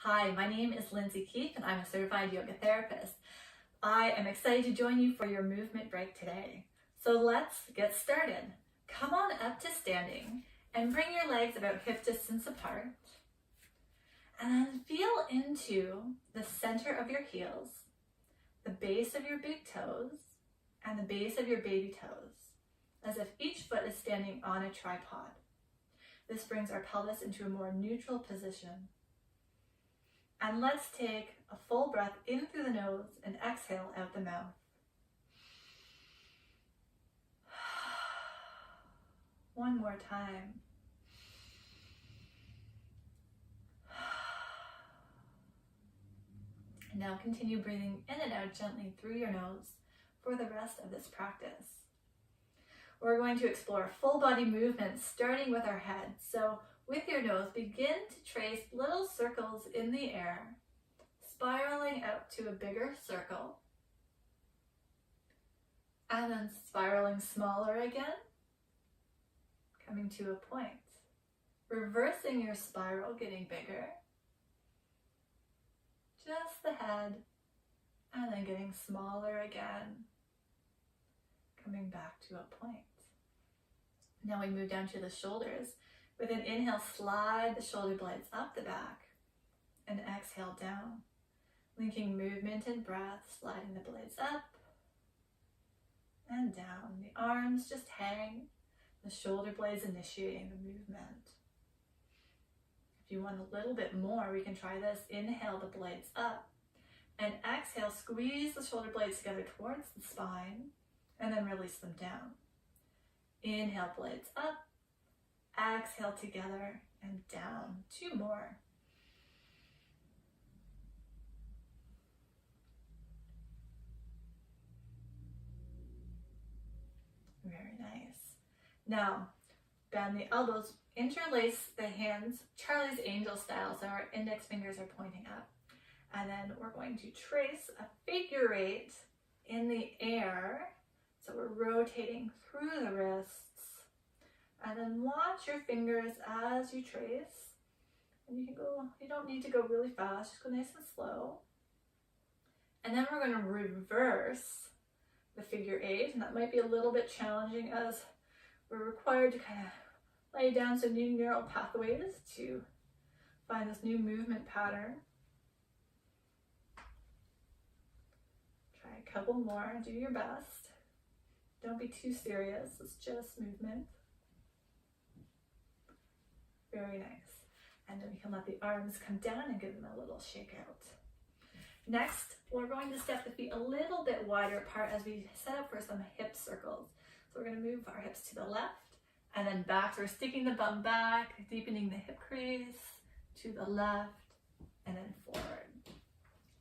Hi, my name is Lindsay Keefe and I'm a certified yoga therapist. I am excited to join you for your movement break today. So let's get started. Come on up to standing and bring your legs about hip distance apart. And then feel into the center of your heels, the base of your big toes, and the base of your baby toes, as if each foot is standing on a tripod. This brings our pelvis into a more neutral position. And let's take a full breath in through the nose and exhale out the mouth. One more time. And now continue breathing in and out gently through your nose for the rest of this practice. We're going to explore full body movements starting with our head. So with your nose, begin to trace little circles in the air, spiraling out to a bigger circle, and then spiraling smaller again, coming to a point. Reversing your spiral, getting bigger, just the head, and then getting smaller again, coming back to a point. Now we move down to the shoulders. With an inhale, slide the shoulder blades up the back and exhale down. Linking movement and breath, sliding the blades up and down. The arms just hang, the shoulder blades initiating the movement. If you want a little bit more, we can try this. Inhale the blades up and exhale, squeeze the shoulder blades together towards the spine and then release them down. Inhale, blades up. Exhale together and down. Two more. Very nice. Now, bend the elbows, interlace the hands, Charlie's Angel style, so our index fingers are pointing up. And then we're going to trace a figure eight in the air. So we're rotating through the wrists. And then watch your fingers as you trace. And you don't need to go really fast, just go nice and slow. And then we're going to reverse the figure eight, and that might be a little bit challenging as we're required to kind of lay down some new neural pathways to find this new movement pattern. Try a couple more, do your best. Don't be too serious, it's just movement. Very nice. And then we can let the arms come down and give them a little shake out. Next, we're going to step the feet a little bit wider apart as we set up for some hip circles. So we're going to move our hips to the left and then back. So we're sticking the bum back, deepening the hip crease to the left and then forward.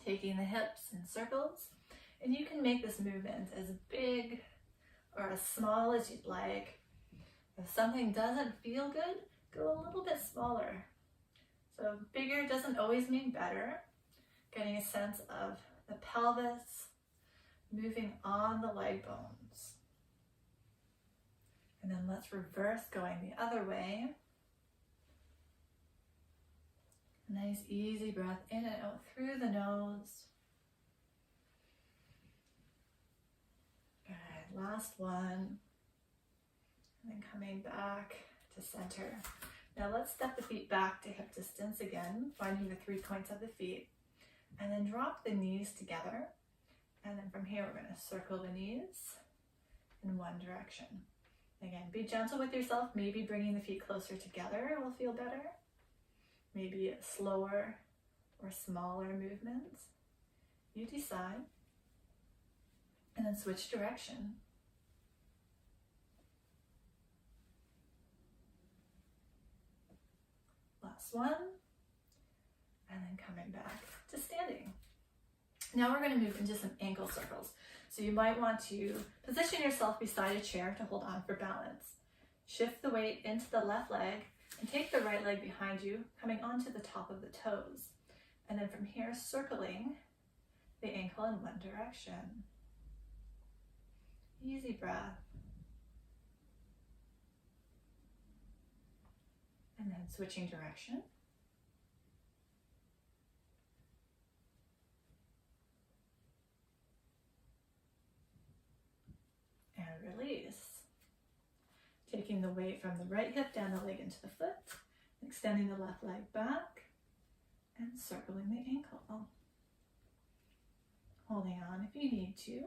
Taking the hips in circles. And you can make this movement as big or as small as you'd like. If something doesn't feel good, go a little bit smaller. So bigger doesn't always mean better. Getting a sense of the pelvis moving on the leg bones. And then let's reverse going the other way. Nice easy breath in and out through the nose. Good, last one. And then coming back to center. Now let's step the feet back to hip distance again, finding the 3 points of the feet. And then drop the knees together. And then from here, we're going to circle the knees in one direction. Again, be gentle with yourself. Maybe bringing the feet closer together will feel better. Maybe slower or smaller movements. You decide. And then switch direction. Last one. And then coming back to standing. Now we're going to move into some ankle circles. So you might want to position yourself beside a chair to hold on for balance. Shift the weight into the left leg and take the right leg behind you, coming onto the top of the toes. And then from here, circling the ankle in one direction. Easy breath. And then switching direction. taking the weight from the right hip down the leg into the foot, extending the left leg back, and circling the ankle. Holding on if you need to.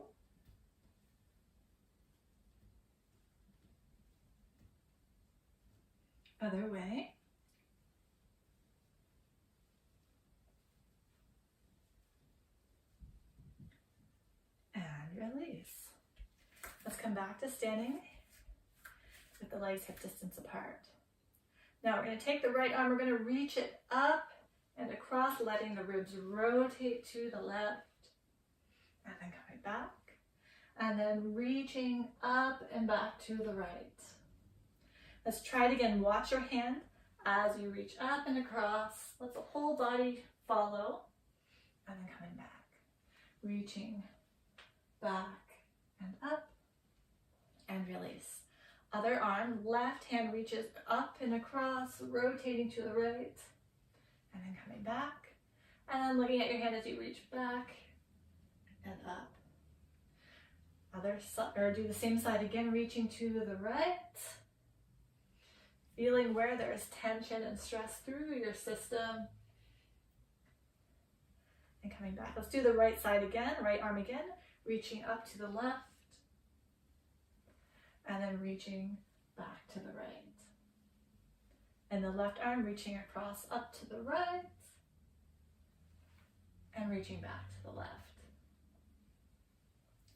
Other way. And release. Let's come back to standing with the legs hip distance apart. Now we're going to take the right arm, we're going to reach it up and across, letting the ribs rotate to the left, and then coming back, and then reaching up and back to the right. Let's try it again. Watch your hand as you reach up and across. Let the whole body follow, and then coming back, reaching back and up, and release. Other arm, left hand reaches up and across, rotating to the right, and then coming back, and then looking at your hand as you reach back and up. Other side, or do the same side again, reaching to the right, feeling where there's tension and stress through your system, and coming back. Let's do the right side again, right arm again, reaching up to the left, and then reaching back to the right. And the left arm reaching across up to the right, and reaching back to the left.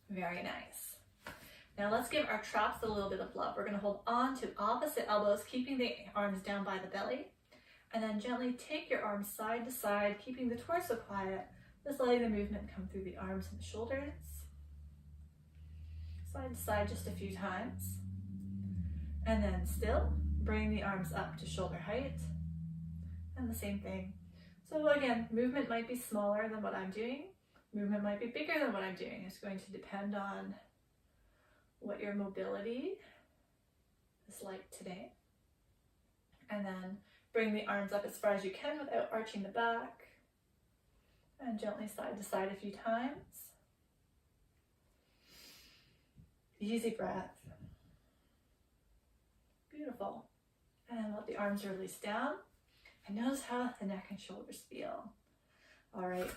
Very nice. Now let's give our traps a little bit of love. We're going to hold on to opposite elbows, keeping the arms down by the belly, and then gently take your arms side to side, keeping the torso quiet, just letting the movement come through the arms and the shoulders. Side to side just a few times. And then still, bring the arms up to shoulder height. And the same thing. So again, movement might be smaller than what I'm doing. Movement might be bigger than what I'm doing. It's going to depend on what your mobility is like today. And then bring the arms up as far as you can without arching the back. And gently side to side a few times. Easy breath. Beautiful. And let the arms release down. And notice how the neck and shoulders feel. All right.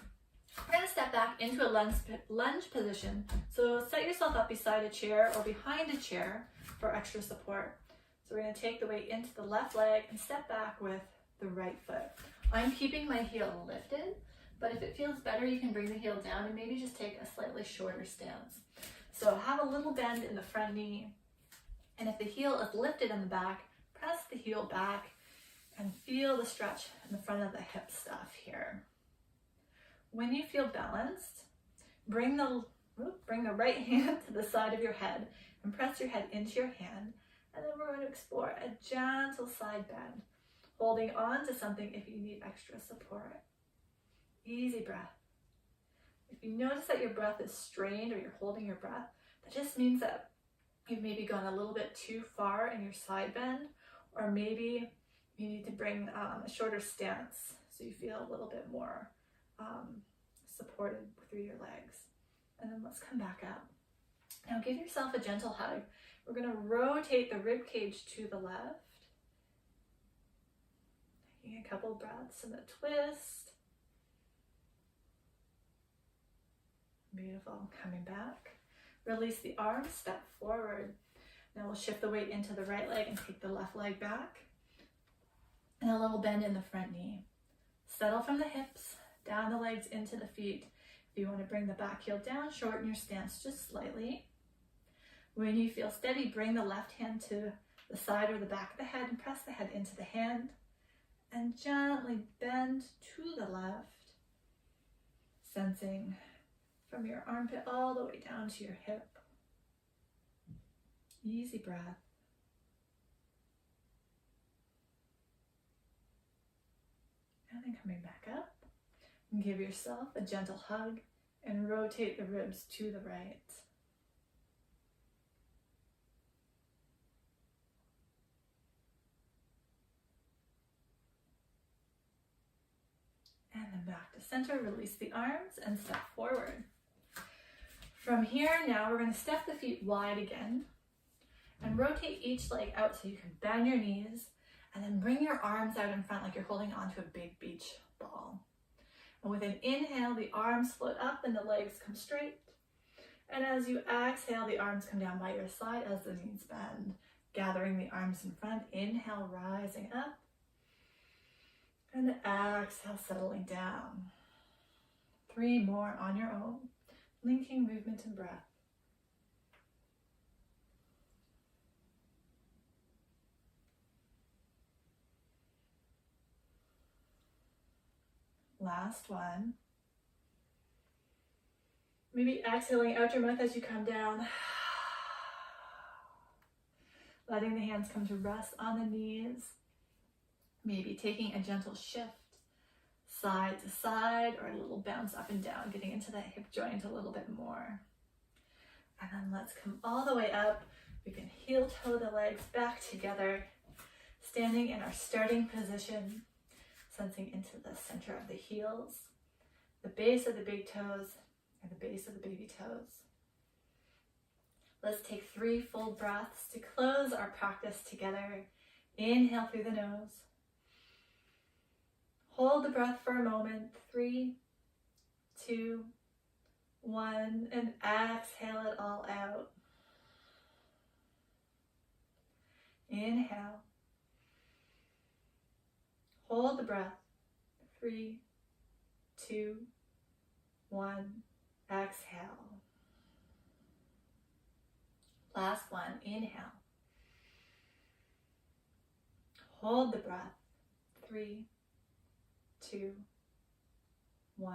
We're going to step back into a lunge position. So set yourself up beside a chair or behind a chair for extra support. So we're going to take the weight into the left leg and step back with the right foot. I'm keeping my heel lifted, but if it feels better, you can bring the heel down and maybe just take a slightly shorter stance. So have a little bend in the front knee. And if the heel is lifted in the back, press the heel back and feel the stretch in the front of the hip stuff here. When you feel balanced, bring the right hand to the side of your head and press your head into your hand. And then we're going to explore a gentle side bend, holding on to something if you need extra support. Easy breath. If you notice that your breath is strained or you're holding your breath, that just means that you've maybe gone a little bit too far in your side bend, or maybe you need to bring a shorter stance so you feel a little bit more supported through your legs. And then let's come back up. Now give yourself a gentle hug. We're going to rotate the rib cage to the left. Taking a couple breaths in the twist. Beautiful. Coming back. Release the arms, step forward. Now we'll shift the weight into the right leg and take the left leg back. And a little bend in the front knee. Settle from the hips, down the legs into the feet. If you want to bring the back heel down, shorten your stance just slightly. When you feel steady, bring the left hand to the side or the back of the head and press the head into the hand. And gently bend to the left, sensing from your armpit all the way down to your hip. Easy breath. And then coming back up, and give yourself a gentle hug and rotate the ribs to the right. And then back to center, release the arms and step forward. From here, now we're going to step the feet wide again. And rotate each leg out so you can bend your knees, and then bring your arms out in front like you're holding onto a big beach ball. And with an inhale, the arms float up and the legs come straight. And as you exhale, the arms come down by your side as the knees bend, gathering the arms in front. Inhale, rising up. And exhale, settling down. 3 more on your own, linking movement and breath. Last one. Maybe exhaling out your mouth as you come down. Letting the hands come to rest on the knees. Maybe taking a gentle shift side to side or a little bounce up and down, getting into that hip joint a little bit more. And then let's come all the way up. We can heel toe the legs back together, standing in our starting position, sensing into the center of the heels, the base of the big toes, and the base of the baby toes. Let's take 3 full breaths to close our practice together. Inhale through the nose. Hold the breath for a moment. 3, 2, 1, and exhale it all out. Inhale. Hold the breath. 3, 2, 1, exhale. Last one, inhale. Hold the breath. 3, 2, 1,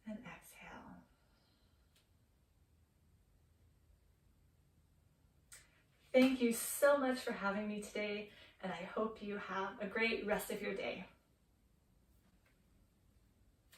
and exhale. Thank you so much for having me today, and I hope you have a great rest of your day.